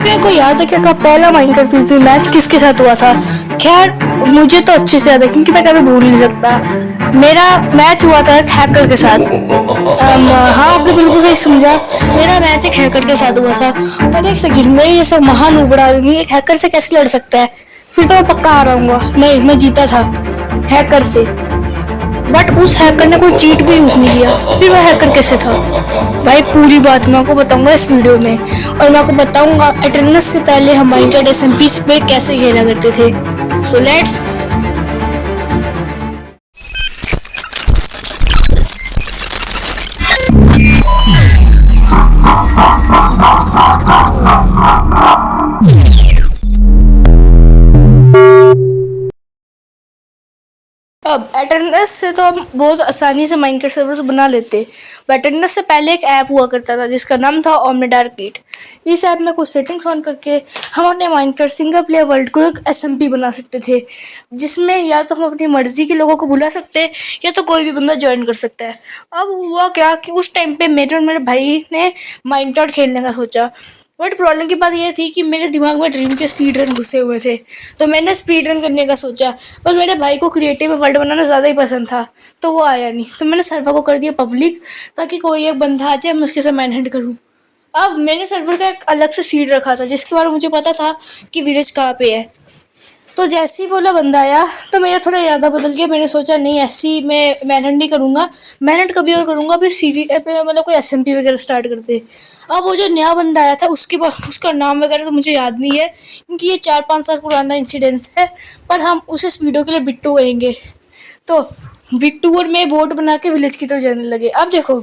मेरे को याद है कि आपका पहला माइनक्राफ्ट मैच किसके साथ हुआ था। खैर मुझे तो अच्छे से याद है क्योंकि मैं कभी भूल नहीं सकता। मेरा मैच हुआ था एक हैकर के साथ। हाँ आपने बिल्कुल सही समझा, मेरा मैच एक हैकर के साथ हुआ था। पर एक सेकंड में ये सब महान उबड़ा आदमी एक हैकर से कैसे लड़ सकता है। फिर तो मैं पक्का आ रहा नहीं, मैं जीता था हैकर से। बट उस हैकर ने कोई चीट भी यूज नहीं किया, फिर वह हैकर कैसे था। भाई पूरी बात मैं आपको बताऊंगा इस वीडियो में, और मैं आपको बताऊंगा अटेंडेंस से पहले हम माइनक्राफ्ट एसएमपी पे कैसे खेला करते थे। सो लेट्स अब अटेंडेंस से तो हम बहुत आसानी से माइनक्राफ्ट सर्वर्स बना लेते। बट अटेंडेंस से पहले एक ऐप हुआ करता था जिसका नाम था ओमनीडार्क 8। इस ऐप में कुछ सेटिंग्स ऑन करके हम अपने माइनक्राफ्ट सिंगल प्लेयर वर्ल्ड को एक एसएमपी बना सकते थे, जिसमें या तो हम अपनी मर्जी के लोगों को बुला सकते हैं या तो कोई भी बंदा ज्वाइन कर सकता है। अब हुआ क्या कि उस टाइम पे मेरे और मेरे भाई ने माइनक्राफ्ट खेलने का सोचा। बट प्रॉब्लम की बात यह थी कि मेरे दिमाग में ड्रीम के स्पीड रन घुसे हुए थे, तो मैंने स्पीड रन करने का सोचा। पर मेरे भाई को क्रिएटिव वर्ल्ड बनाना ज़्यादा ही पसंद था, तो वो आया नहीं। तो मैंने सर्वर को कर दिया पब्लिक ताकि कोई एक बंदा आ जाए, मैं उसके साथ मैनहंट करूँ। अब मैंने सर्वर का एक अलग से सीड रखा था जिसके बारे में मुझे पता था कि विलेज कहाँ पे है। तो जैसे ही बोला बंदा आया तो मेरा थोड़ा इरादा बदल गया। मैंने सोचा नहीं, ऐसी मैं मेहनत नहीं करूँगा, मेहनत कभी और करूँगा। फिर सीरी पे मतलब कोई एसएमपी वगैरह स्टार्ट करते। अब वो जो नया बंदा आया था उसके बाद उसका नाम वगैरह तो मुझे याद नहीं है क्योंकि ये 4-5 साल पुराना इंसिडेंस है। पर हम उस इस वीडियो के लिए बिट्टू कहेंगे। तो बिट्टू और मैं बोट बना के विलेज की तरफ जाने लगे। अब देखो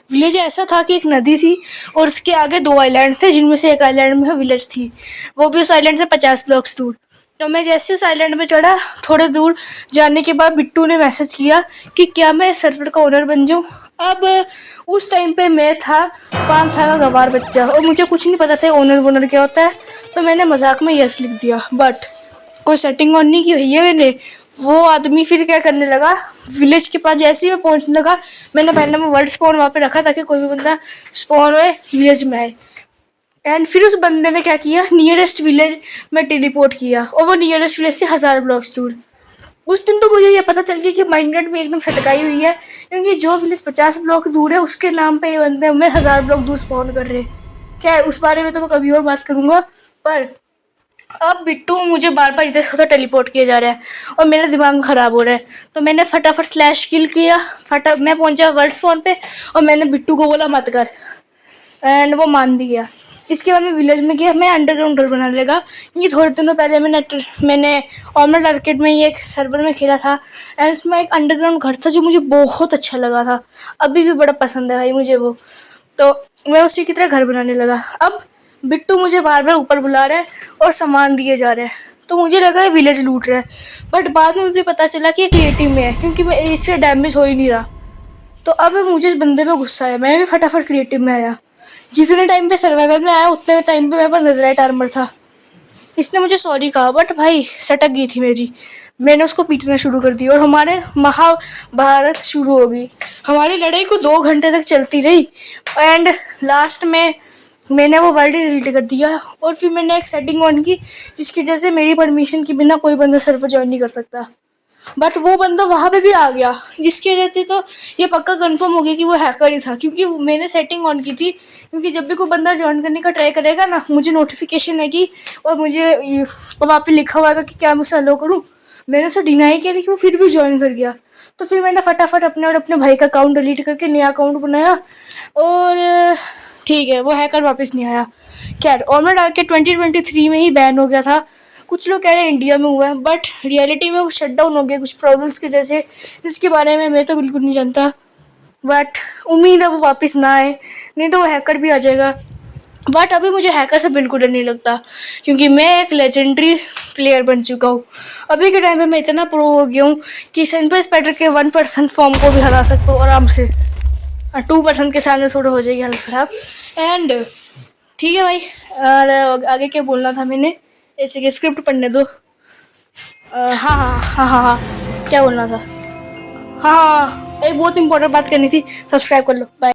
विलेज ऐसा था कि एक नदी थी और उसके आगे 2 आइलैंड थे, जिनमें से एक आइलैंड में विलेज थी, वो भी उस आइलैंड से 50 ब्लॉक्स दूर। तो मैं जैसे उस आइलैंड में चढ़ा, थोड़े दूर जाने के बाद बिट्टू ने मैसेज किया कि क्या मैं सर्वर का ओनर बन जाऊँ। अब उस टाइम पे मैं था 5 साल का गवार बच्चा और मुझे कुछ नहीं पता था ओनर वोनर क्या होता है। तो मैंने मजाक में यस लिख दिया। बट कोई सेटिंग ऑन नहीं की भैया मैंने। वो आदमी फिर क्या करने लगा, विलेज के पास जैसे ही मैं पहुंचने लगा, मैंने पहले मैं वर्ल्ड स्पॉन वहाँ पे रखा ताकि कोई भी बंदा स्पॉन हुए विलेज में आए। एंड फिर उस बंदे ने क्या किया, नियरेस्ट विलेज में टेलीपोर्ट किया और वो नियरेस्ट विलेज से 1000 ब्लॉक्स दूर। उस दिन तो मुझे ये पता चल गया कि माइनक्राफ्ट में एकदम सटकाई हुई है, क्योंकि जो विलेज 50 ब्लॉक दूर है उसके नाम पे ये बंदे हमें 1000 ब्लॉक दूर स्पॉन कर रहे। क्या है उस बारे में तो मैं कभी और बात करूंगा। पर अब बिट्टू मुझे बार बार इधर से टेलीपोर्ट किया जा रहा है और मेरा दिमाग खराब हो रहा है। तो मैंने फटाफट स्लैश किल किया, मैं पहुंचा वर्ल्ड स्पॉन पे और मैंने बिट्टू को बोला मत कर, एंड वो मान भी गया। इसके बाद मैं विलेज में गया, मैं अंडरग्राउंड घर बनाने लगा क्योंकि थोड़े दिनों पहले मैंने ऑमलेट मार्केट में ये एक सर्वर में खेला था एंड उसमें एक अंडरग्राउंड घर था जो मुझे बहुत अच्छा लगा था। अभी भी बड़ा पसंद है भाई मुझे वो। तो मैं उसी की तरह घर बनाने लगा। अब बिट्टू मुझे बार बार ऊपर बुला रहा है और सामान दिए जा रहा है, तो मुझे लगा ये विलेज लूट रहा है। बट बाद में मुझे पता चला कि ये क्रिएटिव में है क्योंकि मैं इससे डैमेज हो ही नहीं रहा। तो अब मुझे इस बंदे में गुस्सा आया, मैं भी फटाफट क्रिएटिव में आया। जितने टाइम पे सर्वाइवल में आया उतने टाइम पे मेरे पास नेदरराइट आर्मर था। इसने मुझे सॉरी कहा बट भाई सटक गई थी मेरी। मैंने उसको पीटना शुरू कर दिया और हमारे महाभारत शुरू हो गई। हमारी लड़ाई को 2 घंटे तक चलती रही एंड लास्ट में मैंने वो वर्ल्ड डिलीट कर दिया। और फिर मैंने एक सेटिंग ऑन की जिसकी वजह से मेरी परमिशन के बिना कोई बंदा सर्वर ज्वाइन नहीं कर सकता। बट वो बंदा वहाँ पे भी आ गया, जिसकी वजह से तो ये पक्का कंफर्म हो गया कि वो हैकर ही था, क्योंकि मैंने सेटिंग ऑन की थी। क्योंकि जब भी कोई बंदा ज्वाइन करने का ट्राई करेगा ना, मुझे नोटिफिकेशन आएगी और मुझे वहाँ पे लिखा हुआ है कि क्या मैं उसे अलो करूँ। मैंने उसे डिनाई किया लेकिन वो फिर भी ज्वाइन कर गया। तो फिर मैंने फटाफट अपने और अपने भाई का अकाउंट डिलीट करके नया अकाउंट बनाया और ठीक है वो हैकर वापस नहीं आया। खैर ऑनलाइन आके 2023 में ही बैन हो गया था। कुछ लोग कह रहे हैं इंडिया में हुआ है बट रियलिटी में वो शट डाउन हो गया कुछ प्रॉब्लम्स की वजह से, जिसके बारे में मैं तो बिल्कुल नहीं जानता। बट उम्मीद है वो वापस ना आए, नहीं तो वो हैकर भी आ जाएगा। बट अभी मुझे हैकर से बिल्कुल डर नहीं लगता क्योंकि मैं एक लेजेंडरी प्लेयर बन चुका हूँ। अभी के टाइम में मैं इतना प्रो हो गया हूँ कि सनपर स्पाइडर के 1% फॉर्म को भी हरा सकता हूँ आराम से। 2% के सामने थोड़ा हो जाएगी हालत ख़राब। एंड ठीक है भाई, और आगे क्या बोलना था मैंने, ऐसे कि स्क्रिप्ट पढ़ने दो। हाँ हाँ हाँ हाँ हाँ क्या बोलना था, हाँ हाँ एक बहुत इंपॉर्टेंट बात करनी थी। सब्सक्राइब कर लो, बाय।